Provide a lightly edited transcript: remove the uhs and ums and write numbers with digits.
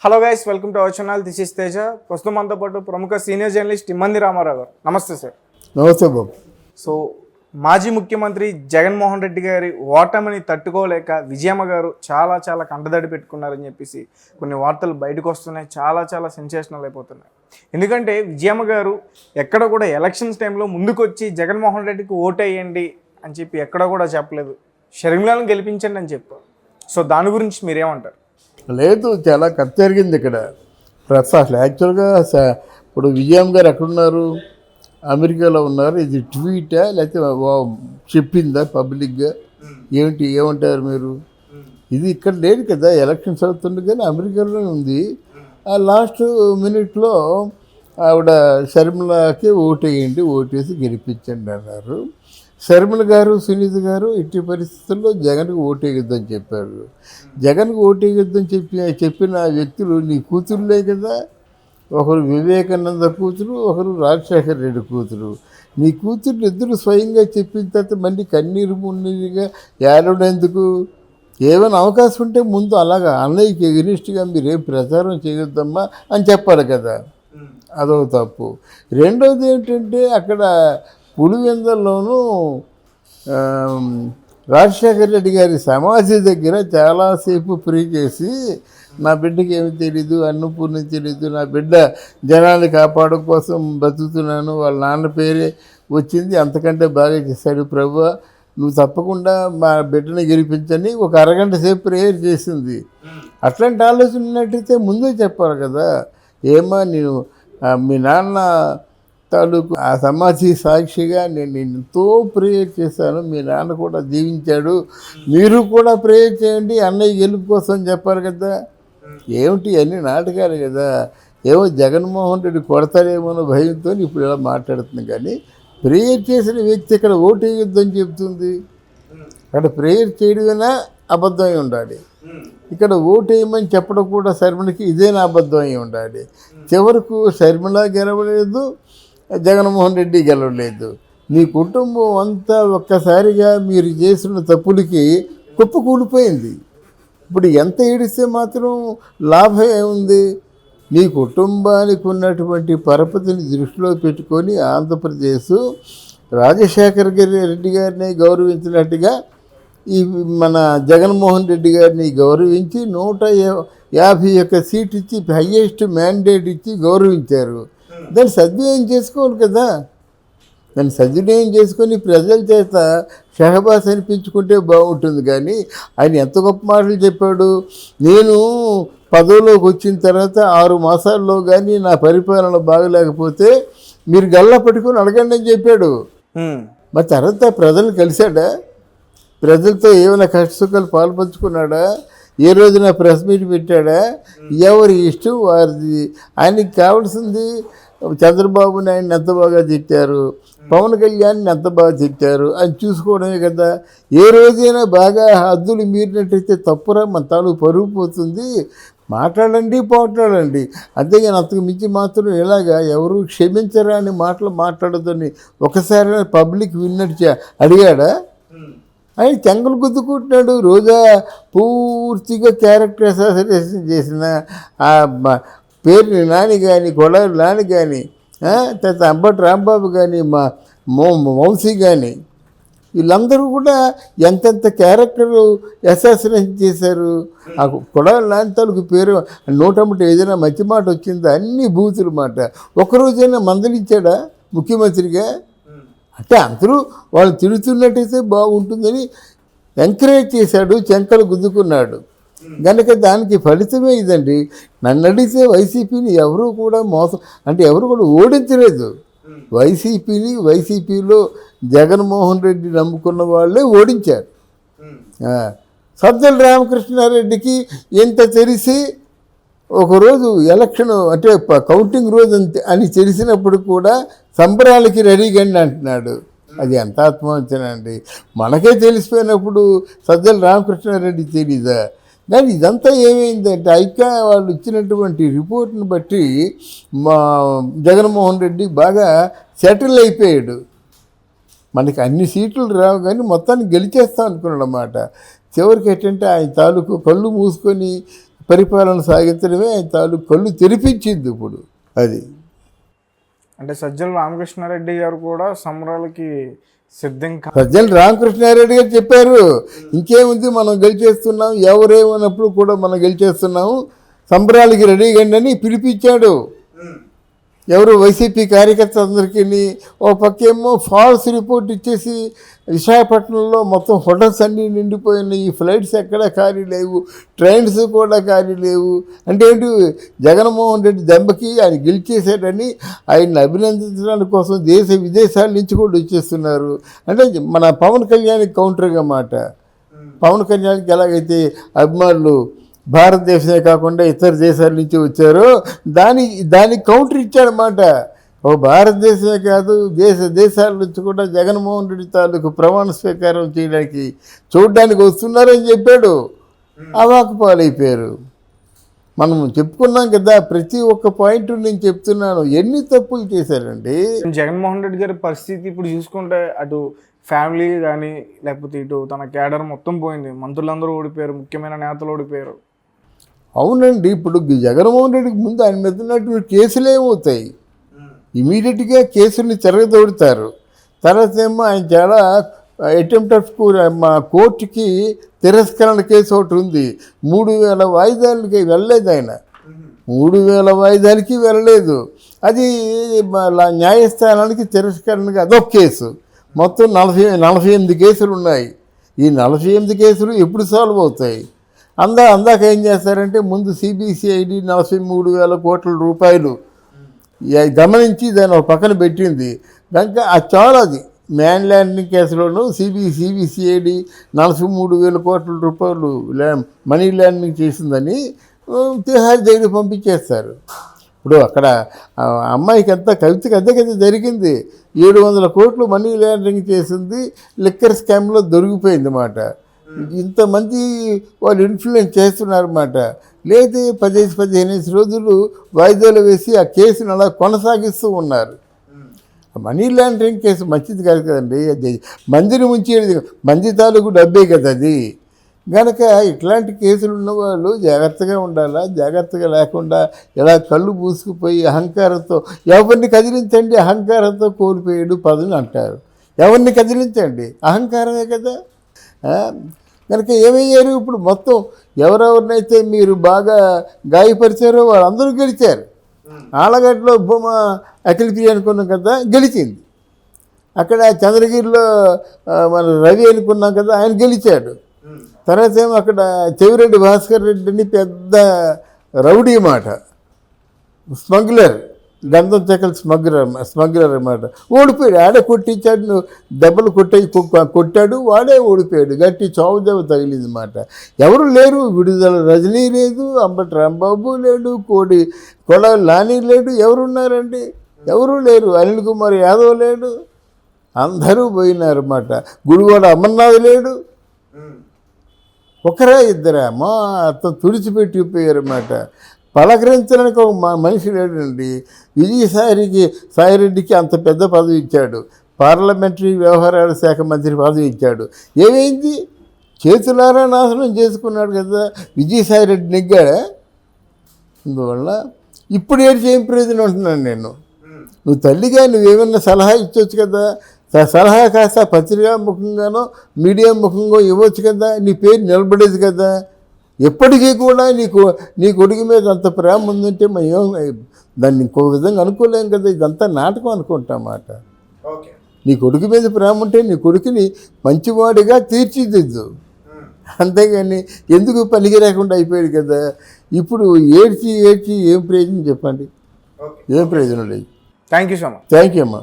Hello guys, welcome to our channel. This is Teja. ప్రస్తుతం మనతో పాటు ప్రముఖ సీనియర్ జర్నలిస్ట్ ఇమ్మంది రామారావు గారు. నమస్తే సార్. నమస్తే బాబు. సో మాజీ ముఖ్యమంత్రి జగన్మోహన్ రెడ్డి గారి ఓటమిని తట్టుకోలేక విజయమ్మ గారు చాలా కంటదడి పెట్టుకున్నారని చెప్పేసి కొన్ని వార్తలు బయటకు వస్తున్నాయి. చాలా సెన్సేషనల్ అయిపోతున్నాయి. ఎందుకంటే విజయమ్మ గారు ఎక్కడ కూడా ఎలక్షన్స్ టైంలో ముందుకొచ్చి జగన్మోహన్ రెడ్డికి ఓటేయండి అని చెప్పి ఎక్కడ కూడా చెప్పలేదు. షర్మిలను గెలిపించండి అని చెప్పారు. సో దాని గురించి మీరేమంటారు? లేదు, చాలా కథ జరిగింది ఇక్కడ. అసలు యాక్చువల్గా ఇప్పుడు విజయమ్మ గారు ఎక్కడున్నారు? అమెరికాలో ఉన్నారు. ఇది ట్వీటా లేకపోతే చెప్పిందా పబ్లిక్గా? ఏమంటారు మీరు? ఇది ఇక్కడ లేదు కదా, ఎలక్షన్స్ అవుతుంది కానీ అమెరికాలోనే ఉంది. ఆ లాస్ట్ మినిట్లో ఆవిడ షర్మిలకి ఓటేయండి, ఓటేసి గెలిపించండి అన్నారు. షర్మిల గారు, సునీత గారు ఎట్టి పరిస్థితుల్లో జగన్కు ఓటేయొద్దని చెప్పారు. జగన్కు ఓటేయొద్దని చెప్పిన వ్యక్తులు నీ కూతురులే కదా. ఒకరు వివేకానంద కూతురు, ఒకరు రాజశేఖర రెడ్డి కూతురు. నీ కూతురు ఇద్దరు స్వయంగా చెప్పిన తర్వాత మళ్ళీ కన్నీరు మున్నీరుగా ఏడవడెందుకు? ఏమైనా అవకాశం ఉంటే ముందు అలాగా అన్నయ్యకి ఎగ్నిస్ట్గా మీరేం ప్రచారం చేయొద్దమ్మా అని చెప్పాలి కదా. అదొక తప్పు. రెండోది ఏంటంటే అక్కడ పులివెందుల్లోనూ రాజశేఖర రెడ్డి గారి సమాధి దగ్గర చాలాసేపు ప్రే చేసి నా బిడ్డకి ఏమి తెలీదు, అన్నపూర్ణ తెలీదు, నా బిడ్డ జనాన్ని కాపాడడం కోసం బతుకుతున్నాను, వాళ్ళ నాన్న పేరే వచ్చింది, అంతకంటే బాగా చేశాడు ప్రభువా, నువ్వు తప్పకుండా మా బిడ్డని గెలిపించని ఒక అరగంట సేపు ప్రేయర్ చేసింది. అట్లాంటి ఆలోచన ఉన్నట్టయితే ముందే చెప్పాలి కదా. ఏమా నేను మీ నాన్న తాలూకు ఆ సమాధి సాక్షిగా నేను ఎంతో ప్రేయర్ చేశాను, మీ నాన్న కూడా దీవించాడు, మీరు కూడా ప్రేయర్ చేయండి అన్నయ్య గెలుపు కోసం చెప్పారు కదా. ఏమిటి అన్ని నాటకాలు కదా. ఏమో జగన్మోహన్ రెడ్డి కొడతారేమో భయంతో ఇప్పుడు ఇలా మాట్లాడుతుంది. కానీ ప్రేయర్ చేసిన వ్యక్తి ఇక్కడ ఓటు వేయొద్దని చెప్తుంది. అక్కడ ప్రేయర్ చేయడమైనా అబద్ధమై ఉండాలి, ఇక్కడ ఓటు వేయమని చెప్పడం కూడా శర్మిలకి ఇదేనా అబద్ధం అయి ఉండాలి. చివరకు శర్మిల గెలవలేదు, జగన్మోహన్ రెడ్డి గెలవలేదు. మీ కుటుంబం అంతా ఒక్కసారిగా మీరు చేసిన తప్పులకి కుప్పకూలిపోయింది. ఇప్పుడు ఎంత ఏడిస్తే మాత్రం లాభం ఏముంది? మీ కుటుంబానికి ఉన్నటువంటి పరపతిని దృష్టిలో పెట్టుకొని ఆంధ్రప్రదేశ్ రాజశేఖర రెడ్డి గారిని గౌరవించినట్టుగా ఈ మన జగన్మోహన్ రెడ్డి గారిని గౌరవించి 151 సీట్ ఇచ్చి హయ్యెస్ట్ మ్యాండేట్ ఇచ్చి గౌరవించారు. దాన్ని సద్వినియోగం చేసుకోవాలి కదా. దాన్ని సద్వినియోగం చేసుకొని ప్రజల చేత షహబాస్ అనిపించుకుంటే బాగుంటుంది. కానీ ఆయన ఎంత గొప్ప మాటలు చెప్పాడు. నేను పదవిలోకి వచ్చిన తర్వాత 6 మాసాల్లో కానీ నా పరిపాలన బాగలేకపోతే మీరు గల్లా పట్టుకొని అడగండి అని చెప్పాడు. మరి తర్వాత ప్రజలు కలిశాడా? ప్రజలతో ఏమైనా కష్టసుఖాలు పాల్పంచుకున్నాడా? ఏ రోజున ప్రెస్ మీట్ పెట్టాడా? ఎవరి ఇష్టం వారిది. ఆయనకి కావాల్సింది చంద్రబాబు నాయుడిని ఎంత బాగా తిట్టారు, పవన్ కళ్యాణ్ని ఎంత బాగా తిట్టారు అని చూసుకోవడమే కదా. ఏ రోజైనా బాగా హద్దులు మీరినట్టయితే తప్పురా, మన తాలూకు పరుగు పోతుంది. మాట్లాడండి, పోట్లాడండి, అంతేగాని అంతకు మించి మాత్రం ఇలాగా ఎవరు క్షమించరా అని మాటలు మాట్లాడదని ఒకసారి పబ్లిక్ విన్నట్టు అడిగాడా? ఆయన చెంగలు గుద్దుకుంటున్నాడు. రోజా పూర్తిగా క్యారెక్టర్ అసాసినేషన్ చేసిన ఆ పేరుని నాని కానీ, గొడవలు నాని కానీ, తర్వాత అంబటి రాంబాబు కానీ, మా వంశీ కానీ, వీళ్ళందరూ కూడా ఎంతెంత క్యారెక్టర్ అసాసినేషన్ చేశారు. ఆ గొడవల నాని తాలూకు పేరు నోటమ్మట ఏదైనా మంచి మాట వచ్చిందా? అన్ని బూతుల మాట. ఒకరోజైనా మందలించాడా ముఖ్యమంత్రిగా? అంటే అందరూ వాళ్ళు తిడుతున్నట్టయితే బాగుంటుందని ఎంకరేజ్ చేశాడు, చెంకలు గుద్దుకున్నాడు. కనుక దానికి ఫలితమే ఇదండి. నన్ను అడిగితే వైసీపీని ఎవరూ కూడా ఎవరు కూడా ఓడించలేదు. వైసీపీలో జగన్మోహన్ రెడ్డి నమ్ముకున్న వాళ్ళే ఓడించారు. సజ్జల రామకృష్ణారెడ్డికి ఎంత తెలిసి ఒకరోజు ఎలక్షన్ అంటే కౌంటింగ్ రోజు అని తెలిసినప్పుడు కూడా సంబరాలకి రెడీగండి అంటున్నాడు. అది ఎంత ఆత్మవంచన అండి. మనకే తెలిసిపోయినప్పుడు సజ్జల రామకృష్ణారెడ్డి తెలీదా? కానీ ఇదంతా ఏమైందంటే ఐక్య వాళ్ళు ఇచ్చినటువంటి రిపోర్ట్ని బట్టి మా జగన్మోహన్ రెడ్డి బాగా సెటిల్ అయిపోయాడు. మనకి అన్ని సీట్లు రావు కానీ మొత్తాన్ని గెలిచేస్తాం అనుకున్నాడు అన్నమాట. చివరికి ఏంటంటే ఆయన తాలూకు కళ్ళు మూసుకొని పరిపాలన సాగించడమే ఆయన తాలూకు కళ్ళు తెరిపించింది ఇప్పుడు అది. అంటే సజ్జల రామకృష్ణారెడ్డి గారు కూడా సంబరాలకి సిద్ధం సజ్జల రామకృష్ణారెడ్డి గారు చెప్పారు, ఇంకేముంది మనం గెలిచేస్తున్నాం, ఎవరేమన్నప్పుడు కూడా మనం గెలిచేస్తున్నాము, సంబరాలకి రెడీగా అని పిలిపించాడు. ఎవరు వైసీపీ కార్యకర్తలందరికీ. ఓ పక్కేమో ఫాల్స్ రిపోర్ట్ ఇచ్చేసి విశాఖపట్నంలో మొత్తం హోటల్స్ అన్నీ నిండిపోయినాయి, ఈ ఫ్లైట్స్ ఎక్కడా ఖాళీ లేవు, ట్రైన్స్ కూడా ఖాళీ లేవు. అంటే ఏంటి, జగన్మోహన్ రెడ్డి దెబ్బకి ఆయన గెలిచేశాడని ఆయన్ని అభినందించడానికి కోసం దేశ విదేశాల నుంచి కూడా వచ్చేస్తున్నారు. అంటే మన పవన్ కళ్యాణ్కి కౌంటర్గా మాట. పవన్ కళ్యాణ్కి ఎలాగైతే అభిమానులు భారతదేశమే కాకుండా ఇతర దేశాల నుంచి వచ్చారో దానికి కౌంటర్ ఇచ్చాడనమాట. ఓ భారతదేశమే కాదు, దేశాల నుంచి కూడా జగన్మోహన్ రెడ్డి తాలూకు ప్రమాణ స్వీకారం చేయడానికి చూడడానికి వస్తున్నారని చెప్పాడు. అవాకు పాలైపోయారు. మనం చెప్పుకున్నాం కదా, ప్రతి ఒక్క పాయింట్ నేను చెప్తున్నాను, ఎన్ని తప్పులు చేశారండి. జగన్మోహన్ రెడ్డి గారి పరిస్థితి ఇప్పుడు చూసుకుంటే అటు ఫ్యామిలీ కానీ లేకపోతే ఇటు తన క్యాడర్ మొత్తం పోయింది. మంత్రులందరూ ఓడిపోయారు, ముఖ్యమైన నేతలు ఓడిపోయారు. అవునండి, ఇప్పుడు జగన్మోహన్ రెడ్డికి ముందు ఆయన మీద ఉన్నటువంటి కేసులు ఏమవుతాయి, ఇమీడియట్గా కేసుల్ని తిరగదోడుతారు. తర్వాత ఏమో ఆయన చాలా అటెంప్ట్ ఆఫ్ మా కోర్టుకి తిరస్కరణ కేసు ఒకటి ఉంది. 3000 వాయిదాలకి వెళ్ళలేదు ఆయన, 3000 వాయిదాలకి వెళ్ళలేదు. అది న్యాయస్థానానికి తిరస్కరణకి అదొక కేసు. మొత్తం 48 కేసులు ఉన్నాయి. ఈ 48 కేసులు ఎప్పుడు సాల్వ్ అవుతాయి? అందాక ఏం చేస్తారంటే, ముందు సిబిసిఐడి 43,000 కోట్ల రూపాయలు గమనించి దాన్ని ఒక పక్కన పెట్టింది కనుక అది చాలా, అది మ్యాన్ ల్యాండింగ్ కేసులోనూ సిబిసిఐడి 43,000 కోట్ల రూపాయలు మనీ ల్యాండింగ్ చేసిందని తిహార్ జైలు పంపించేస్తారు. ఇప్పుడు అక్కడ అమ్మాయికి అంతా కవితకి అంతే కదా జరిగింది. 700 కోట్లు మనీ ల్యాండింగ్ చేసింది, లిక్కర్ స్కామ్లో దొరికిపోయింది అన్నమాట. ఇంతమంది వాళ్ళు ఇన్ఫ్లుయెన్స్ చేస్తున్నారన్నమాట. లేదా 15 రోజులు వాయిదాలు వేసి ఆ కేసును అలా కొనసాగిస్తూ ఉన్నారు. మనీ లాండరింగ్ కేసు మంచిది కాదు కదండి, అది మందిని ముంచేది, మంది తాలూకు డబ్బే కదా అది. కనుక ఇట్లాంటి కేసులు ఉన్నవాళ్ళు జాగ్రత్తగా ఉండాలా. జాగ్రత్తగా లేకుండా ఇలా కళ్ళు పూసుకుపోయి అహంకారంతో ఎవరిని కదిలించండి, అహంకారంతో కోల్పోయాడు పదవి అంటారు. ఎవరిని కదిలించండి, అహంకారమే కదా. కనుక ఏమయ్యారు, ఇప్పుడు మొత్తం ఎవరెవరినైతే మీరు బాగా గాయపరిచారో వాళ్ళందరూ గెలిచారు. ఆలగడ్డలో బొమ్మ అఖిలప్రియ అనుకున్నాం కదా, గెలిచింది. అక్కడ చంద్రగిరిలో మన రవి అనుకున్నాం కదా, ఆయన గెలిచాడు. తర్వాత ఏమో అక్కడ చెవిరెడ్డి భాస్కర్ రెడ్డి అని పెద్ద రౌడీ మాట, స్మగ్లర్, గంధం చెక్కల స్మగ్లర్ అన్నమాట, ఓడిపోయాడు. ఆడే కొట్టించాడు, దెబ్బలు కొట్టాడు, వాడే ఓడిపోయాడు. గట్టి చావు దెబ్బ తగిలింది మాట. ఎవరు లేరు, విడుదల రజనీ లేదు, అంబటి రాంబాబు లేడు, కొడాలి నాని లేడు, ఎవరున్నారండి? ఎవరూ లేరు. అనిల్ కుమార్ యాదవ్ లేడు, అందరూ పోయినారన్నమాట. గుడివాడ అమర్నాథ్ లేడు, ఒకరా ఇద్దరా మొత్తం తుడిచిపెట్టిపోయారన్నమాట. పలకరించడానికి ఒక మనిషి లేడండి. సాయిరెడ్డికి అంత పెద్ద పదవి ఇచ్చాడు, పార్లమెంటరీ వ్యవహారాల శాఖ మంత్రి పదవి ఇచ్చాడు. ఏమైంది, చేతులారా నాశనం చేసుకున్నాడు కదా. విజయసాయిరెడ్డి నెగ్గాడా? అందువల్ల ఇప్పుడు ఏం ప్రయోజనం అంటున్నాను నేను. నువ్వు తల్లిగా నువ్వేమన్నా సలహా ఇచ్చవచ్చు కదా, సలహా కాస్త పత్రికా ముఖంగానో మీడియా ముఖంగా ఇవ్వచ్చు కదా, నీ పేరు నిలబడేది కదా. ఎప్పటికీ కూడా నీ కొడుకు మీద అంత ప్రేమ ఉందంటే మేము దాన్ని ఇంకొక విధంగా అనుకోలేం కదా. ఇదంతా నాటకం అనుకుంటామాట. నీ కొడుకు మీద ప్రేమ ఉంటే నీ కొడుకుని మంచివాడిగా తీర్చిదిద్దు, అంతేగాని ఎందుకు పనికి రాకుండా అయిపోయాడు కదా. ఇప్పుడు ఏడ్చి ఏం ప్రయోజనం చెప్పండి, ఏం ప్రయోజనం లేదు. Thank you so much. Thank you అమ్మా.